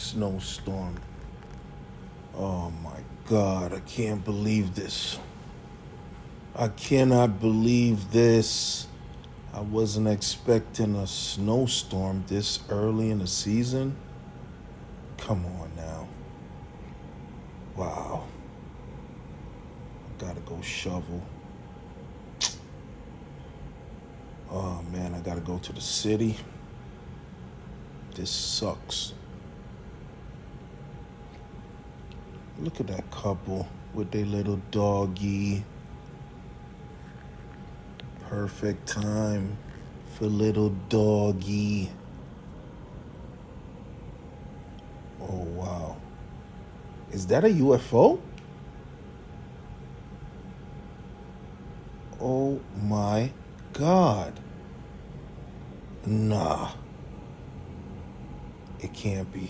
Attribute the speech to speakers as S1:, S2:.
S1: snowstorm. Oh my God, I can't believe this. I cannot believe this. I wasn't expecting a snowstorm this early in the season. Come on now. Wow. I gotta go shovel. Oh man, I gotta go to the city. This sucks. Look at that couple with their little doggy. Perfect time for little doggy. Oh wow. Is that a UFO? Oh my God. Nah. It can't be.